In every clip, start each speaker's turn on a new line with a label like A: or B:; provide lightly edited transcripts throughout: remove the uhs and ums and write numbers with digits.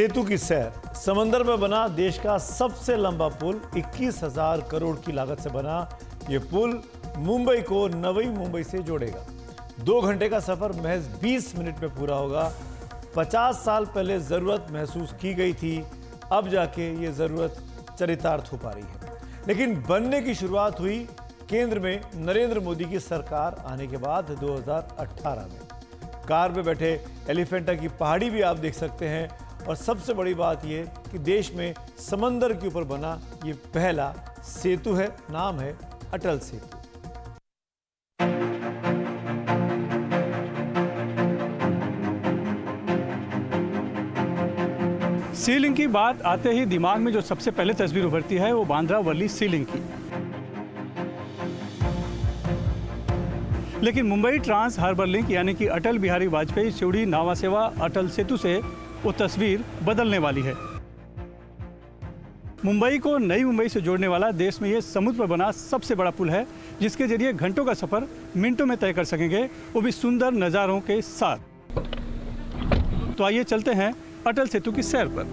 A: सेतु की सैर। समंदर में बना देश का सबसे लंबा पुल 21,000 करोड़ की लागत से बना ये पुल मुंबई को नवी मुंबई से जोड़ेगा। 2 घंटे का सफर महज 20 मिनट में पूरा होगा। 50 साल पहले जरूरत महसूस की गई थी, अब जाके ये जरूरत चरितार्थ हो पा रही है। लेकिन बनने की शुरुआत हुई केंद्र में नरेंद्र मोदी की सरकार आने के बाद 2018 में। कार में बैठे एलिफेंटा की पहाड़ी भी आप देख सकते हैं। और सबसे बड़ी बात यह कि देश में समंदर के ऊपर बना ये पहला सेतु है। नाम है अटल सेतु।
B: सी लिंक की बात आते ही दिमाग में जो सबसे पहले तस्वीर उभरती है वो बांद्रा वर्ली सी लिंक की। लेकिन मुंबई ट्रांस हार्बर लिंक यानी कि अटल बिहारी वाजपेयी सिवड़ी नावा सेवा अटल सेतु से वो तस्वीर बदलने वाली है। मुंबई को नई मुंबई से जोड़ने वाला देश में ये समुद्र पर बना सबसे बड़ा पुल है, जिसके जरिए घंटों का सफर मिनटों में तय कर सकेंगे, वो भी सुंदर नज़ारों के साथ। तो आइए चलते हैं अटल सेतु की सैर पर।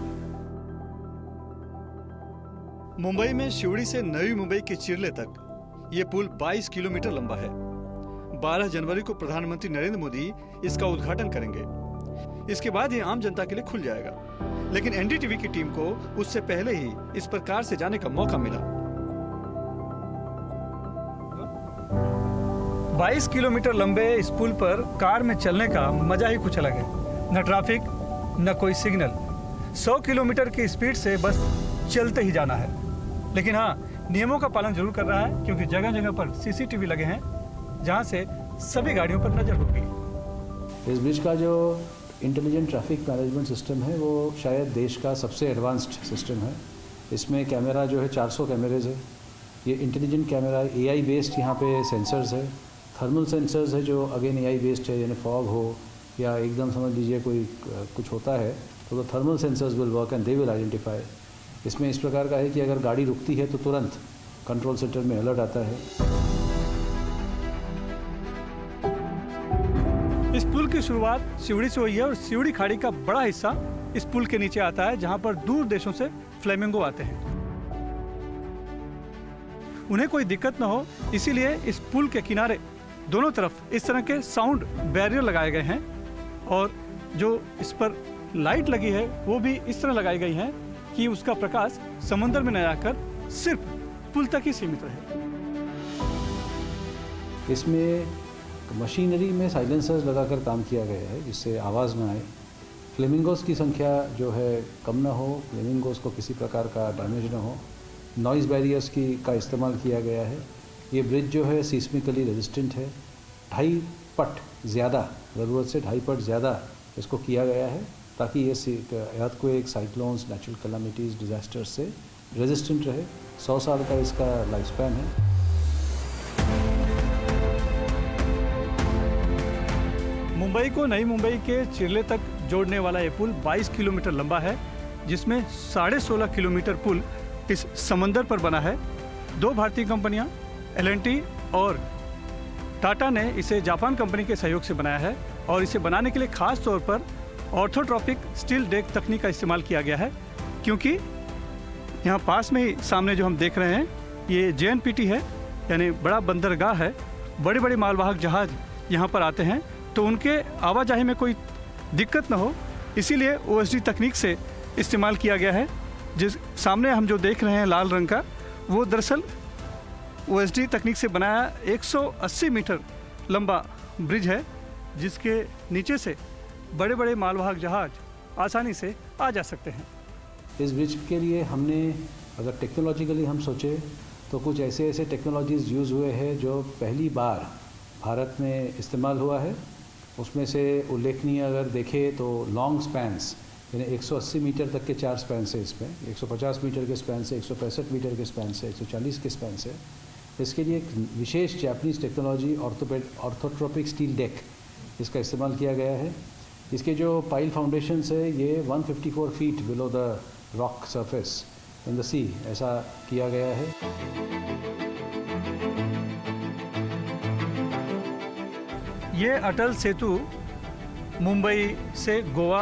B: मुंबई में शिवड़ी से नई मुंबई के चिरले तक ये पुल 22 किलोमीटर लंबा है। 12 जनवरी को प्रधानमंत्री नरेंद्र मोदी इसका उद्घाटन करेंगे। इसके बाद ये आम जनता के लिए खुल जाएगा। लेकिन एनडीटीवी की टीम को उससे पहले ही इस पर कार से जाने का मौका मिला। 22 किलोमीटर लंबे इस पुल पर कार में चलने का मजा ही कुछ अलग है। न ट्रैफिक, न कोई सिग्नल। 100 किलोमीटर की स्पीड से बस चलते ही जाना है। लेकिन हाँ, नियमों का पालन जरूर कर रहा है, क्योंकि जगह जगह पर सीसीटीवी लगे हैं, जहां से सभी गाड़ियों पर नजर होगी।
C: इस ब्रिज का जो इंटेलिजेंट ट्रैफिक मैनेजमेंट सिस्टम है वो शायद देश का सबसे एडवांस्ड सिस्टम है। इसमें कैमरा जो है 400 कैमरेज है। ये इंटेलिजेंट कैमरा एआई बेस्ड, यहाँ पे सेंसर्स है, थर्मल सेंसर्स है जो अगेन एआई बेस्ड है। यानी फॉग हो या एकदम समझ लीजिए कोई कुछ होता है तो thermal sensors will work and they will identify. इसमें इस प्रकार का है कि अगर गाड़ी रुकती है तो तुरंत कंट्रोल सेंटर में अलर्ट आता है।
B: इस पुल की शुरुआत सिवड़ी से हुई है और सिवड़ी खाड़ी का बड़ा हिस्सा इस पुल के नीचे आता है, जहां पर दूर देशों से फ्लेमिंगो आते हैं। उन्हें कोई दिक्कत न हो, इसीलिए इस पुल के किनारे दोनों तरफ इस तरह के साउंड बैरियर लगाए गए हैं। और जो इस पर लाइट लगी है वो भी इस तरह लगाई गई है कि उसका प्रकाश समंदर में न जाकर सिर्फ पुल तक ही सीमित रहे।
C: इसमें मशीनरी में साइलेंसर्स लगाकर काम किया गया है, जिससे आवाज़ ना आए। फ्लेमिंगोस की संख्या जो है कम ना हो, फ्लेमिंगोस को किसी प्रकार का डैमेज ना हो। नॉइज़ बैरियर्स का इस्तेमाल किया गया है। ये ब्रिज जो है सीस्मिकली रेजिस्टेंट है। 2.5 पट ज़्यादा, ज़रूरत से 2.5 पट ज़्यादा इसको किया गया है, ताकि ये earthquake, cyclones, natural calamities, disasters से रेजिस्टेंट रहे। 100 साल का इसका लाइफ स्पैन है।
B: मुंबई को नई मुंबई के चिरले तक जोड़ने वाला ये पुल 22 किलोमीटर लंबा है, जिसमें 16.5 किलोमीटर पुल इस समंदर पर बना है। 2 भारतीय कंपनियां L&T और टाटा ने इसे जापान कंपनी के सहयोग से बनाया है। और इसे बनाने के लिए खास तौर पर ऑर्थोट्रॉपिक स्टील डेक तकनीक का इस्तेमाल किया गया है, क्योंकि यहाँ पास में ही सामने जो हम देख रहे हैं ये JNPT है, यानी बड़ा बंदरगाह है। बड़े बड़े मालवाहक जहाज यहाँ पर आते हैं, तो उनके आवाजाही में कोई दिक्कत न हो, इसीलिए OSD तकनीक से इस्तेमाल किया गया है। जिस सामने हम जो देख रहे हैं लाल रंग का, वो दरअसल OSD तकनीक से बनाया 180 मीटर लंबा ब्रिज है, जिसके नीचे से बड़े बड़े मालवाहक जहाज आसानी से आ जा सकते हैं।
C: इस ब्रिज के लिए हमने अगर टेक्नोलॉजिकली हम सोचे तो कुछ ऐसे टेक्नोलॉजीज़ यूज़ हुए हैं जो पहली बार भारत में इस्तेमाल हुआ है। उसमें से उल्लेखनीय अगर देखें तो लॉन्ग स्पैन्स, यानी 180 मीटर तक के 4 स्पैन से, इसमें 150 मीटर के स्पैन से, 165 मीटर के स्पैन से, 140 के स्पैन से। इसके लिए एक विशेष Japanese technology orthotropic steel deck, इसका इस्तेमाल किया गया है। इसके जो पाइल फाउंडेशंस है ये 154 feet below the rock surface in the sea, ऐसा किया गया है।
B: ये अटल सेतु मुंबई से गोवा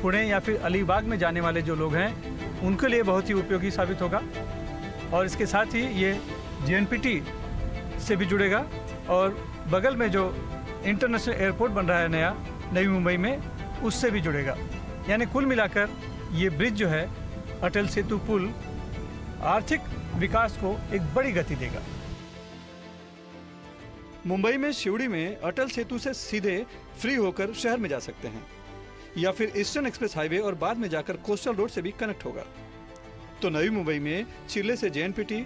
B: पुणे या फिर अलीबाग में जाने वाले जो लोग हैं उनके लिए बहुत ही उपयोगी साबित होगा। और इसके साथ ही ये JNPT से भी जुड़ेगा और बगल में जो इंटरनेशनल एयरपोर्ट बन रहा है नया नई मुंबई में, उससे भी जुड़ेगा। यानी कुल मिलाकर ये ब्रिज जो है, अटल सेतु पुल, आर्थिक विकास को एक बड़ी गति देगा। मुंबई में शिवड़ी में अटल सेतु से सीधे फ्री होकर शहर में जा सकते हैं या फिर ईस्टर्न एक्सप्रेस हाईवे और बाद में जाकर कोस्टल रोड से भी कनेक्ट होगा। तो नई मुंबई में चिर्ले से JNPT,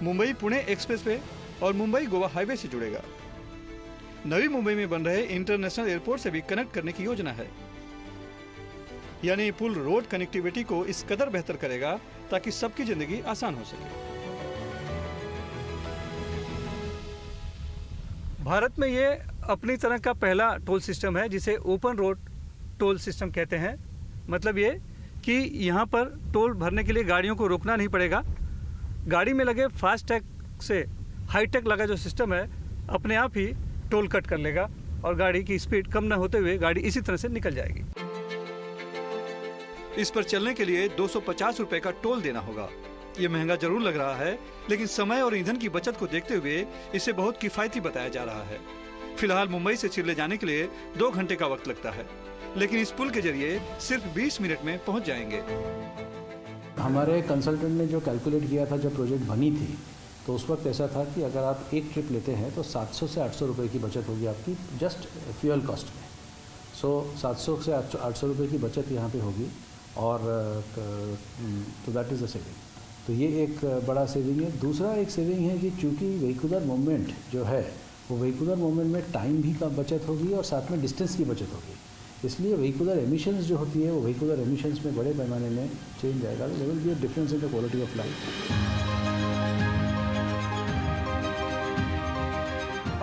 B: Mumbai Pune express way और मुंबई गोवा हाईवे से जुड़ेगा। नई मुंबई में बन रहे इंटरनेशनल एयरपोर्ट से भी कनेक्ट करने की योजना है। यानी ये पुल रोड कनेक्टिविटी को इस कदर बेहतर करेगा ताकि सबकी जिंदगी आसान हो सके। भारत में ये अपनी तरह का पहला टोल सिस्टम है जिसे ओपन रोड टोल सिस्टम कहते हैं। मतलब ये कि यहाँ पर टोल भरने के लिए गाड़ियों को रोकना नहीं पड़ेगा। गाड़ी में लगे फास्टैग से हाईटेक लगा जो सिस्टम है अपने आप ही टोल कट कर लेगा और गाड़ी की स्पीड कम न होते हुए गाड़ी इसी तरह से निकल जाएगी। इस पर चलने के लिए 250 रुपए का टोल देना होगा। ये महंगा जरूर लग रहा है, लेकिन समय और ईंधन की बचत को देखते हुए इसे बहुत किफायती बताया जा रहा है। फिलहाल मुंबई से चिर्ले जाने के लिए 2 घंटे का वक्त लगता है, लेकिन इस पुल के जरिए सिर्फ 20 मिनट में पहुंच जाएंगे।
C: हमारे कंसल्टेंट ने जो कैलकुलेट किया था जब प्रोजेक्ट बनी थी, तो उस वक्त ऐसा था कि अगर आप एक ट्रिप लेते हैं तो 700 से 800 रुपये की बचत होगी आपकी जस्ट फ्यूल कॉस्ट में। सो 700 से 800 रुपये की बचत यहाँ पे होगी और तो दैट इज़ अ सेविंग। तो ये एक बड़ा सेविंग है। दूसरा एक सेविंग है कि चूँकि वेहिकुलर मूवमेंट जो है वो वेहिकुलर मूवमेंट में टाइम भी का बचत होगी और साथ में डिस्टेंस की बचत होगी। इसलिए वेहिकुलर एमिशंस जो होती है वो वेहिकुलर एमिशंस में बड़े पैमाने में चेंज आएगा। There will be a difference in the quality of life.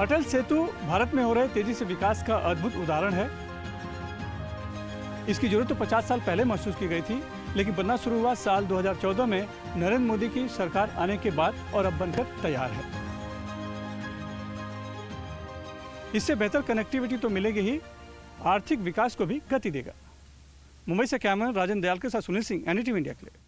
B: Atal Setu Bharat में हो रहे तेजी से विकास का अद्भुत उदाहरण है। इसकी जरूरत तो 50 साल पहले महसूस की गई थी, लेकिन बनना शुरू हुआ साल 2014 में नरेंद्र मोदी की सरकार आने के बाद और अब बनकर तैयार है। इससे बेहतर कनेक्टिविटी तो मिलेगी ही, आर्थिक विकास को भी गति देगा। मुंबई से कैमरामैन राजन दयाल के साथ सुनील सिंह, NDTV इंडिया के लिए।